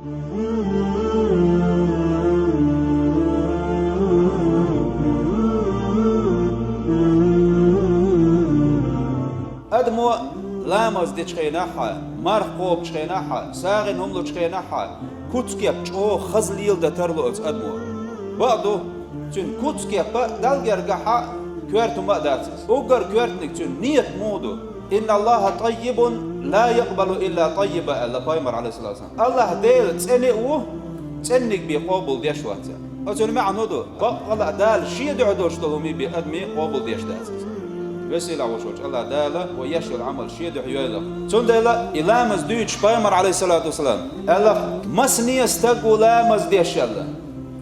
أدمو لامز دي تشخيناحا مرقوب تشخيناحا ساغن هملو تشخيناحا كوتسكيب چو خزليل دا ترلوز أدمو بعضو تون كوتسكيب دالجرجحا كوارتو ما داتس أوجر كوارتنك تون نيت مودو إن الله طيب لا يقبل إلا طيبا الله بايمر عليه الصلاة والسلام الله ديل تسنئو تسنك بقبول ديش واتسا أتون معنو دو الله دال شي دعدوش تلومي بأدمي قبول ديش داتس وسيلة وشوش الله دالا ويشير عمل شي دعيولا تون دالا إلامز دوش بايمر عليه الصلاة والسلام الله مسني استقو لامز ديش الله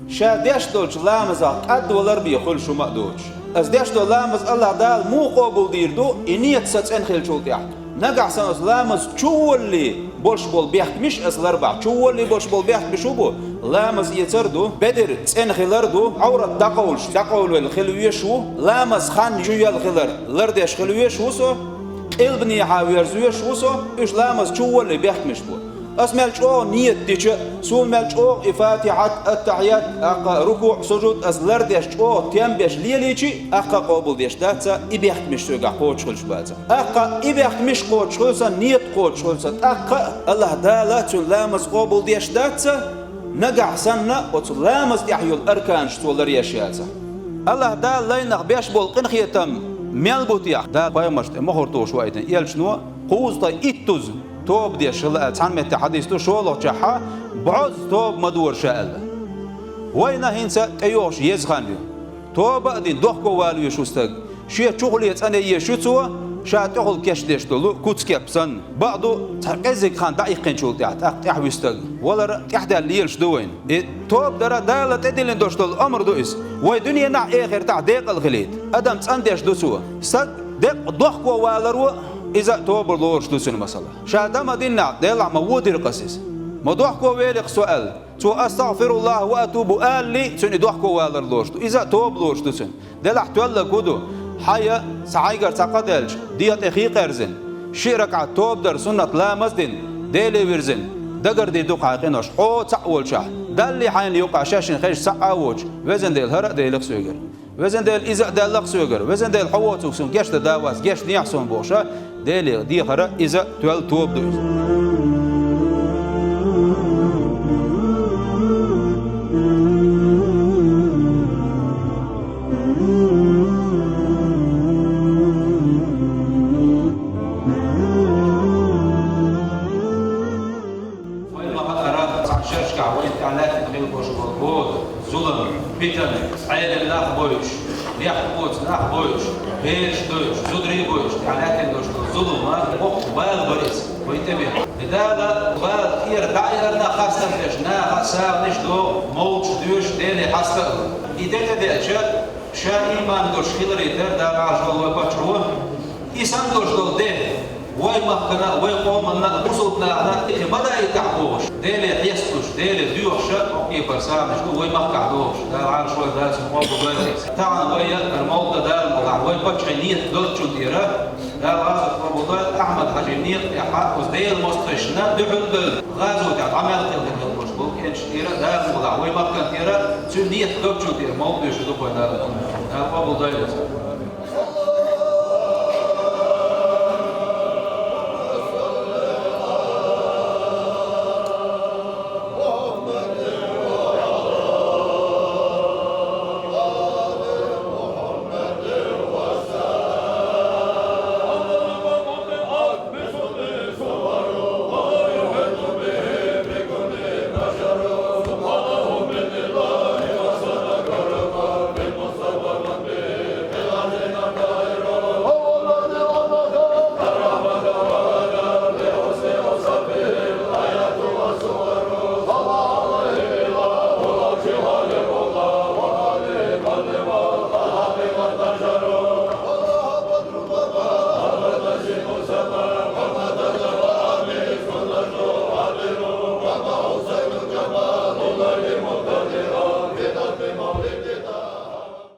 شا ديش دولش لامز قد ولر بيخل شو مقدوش از ديش دول لامز الله دال مو قبول ديردو إنيت ستسن خيل شول تحت نقع سنوس لامز شو اللي بولش بول بيحت مش از الأربع شو اللي بولش بول بيحت بشوبو لامز يتردو بدر تسن خيلردو عورة دقول والخلوية شو لامز خان جويا الخلر لردش خلوية شو سو قلبني حاوير زوية شو سو إيش لامز شو اللي بيحت مش بو اسمال شو نيت ديش سو مال شو فاتحة التحيات أقا ركوع سجود از لردش شو تيمبش ليليشي أقا قبول ديش داتسا إبيحت مش سوغا قوت شغل شباتسا أقا إبيحت مش قوت شغلسا نيت قوت شغلسا أقا الله دالا تون لامز قبول ديش داتسا نقع سنة وتون لامز يحيو الأركان شتولر يشياتسا الله دال لينغ بيش بول قنخيتم ميلبوتيح دال بايمشت مخورتوش وايتن يلشنو قوزتا إتوز توب دي شغل تعمل حديث تو شغل جحا بعض توب مدور شاء وين هنسا ايوش يزخانيو توب دين دوخكو والو يشوستق شي شغليت انا يشوتو شا تقول كاش ديش دولو كوتسكيبسن بعضو تقزك خان دقيقين شغل تاعت تحويستق ولا تحت الليلش دوين توب درا داله تدلين دوش دول امر دويس وي دنيا نع اخر تاع ديق الغليد ادم تصنديش دوسو سق ديق دوخكو والرو إذا توبر لورش دوسين مسألة شهادة مدينة ديلا موود القصص موضوع كويلق سؤال تو أستغفر الله وأتوب آلي سن دوحكو والر لورش إذا توب لورش دوسين ديلا احتوال كودو حيا سعيقر سقدلش ديت أخي قرزن شيرك على توب در سنة لا مزدن ديلي ورزن دقر دي دوقع قينوش حو تأول شاه دالي حين يوقع شاشن خيش سقاوش وزن ديل هرق ديلق سويقر وزن ديل إذا ديلق سويقر وزن ديل حواتوك سن جيش داواز جيش نيحسون بوشا ديلي دي خرا إذا توال توب دوز وإما خطرات عشرش كعوين كعلات تغير بوش والبوض ظلم بيتن عيل الناخ بوش ليح بوش ناخ بوش بيش دوش زدري بوش كعلات دوش ظلم بال بريس ويتبه لذا بال كير دائرنا خاصة فيش خاصة نشدو موج دوش ديني حاسة إذا ده شا إيمان دوش خيلري تر دا عجل وباتروه إسان دوش دو ده وي مخنا وي قومنا بصوتنا نحكي بدأ يتعبوش ديلي حيسكوش ديلي دوش أوكي برسامش دو وي مخكعدوش دا عارف شوي دا سموه بغيرس تعال ويا الموضوع دا الموضوع وي باتشينيت دوتشو ديرا دا غازة فربوضات أحمد حجينيت يحق وزديل مستشنا دحل غازو تعب عمل قلت المشبوك إنش ديرا دا الموضوع وي مخكن ديرا سنيت دوتشو ديرا موضوع شدوكو دا فربوضات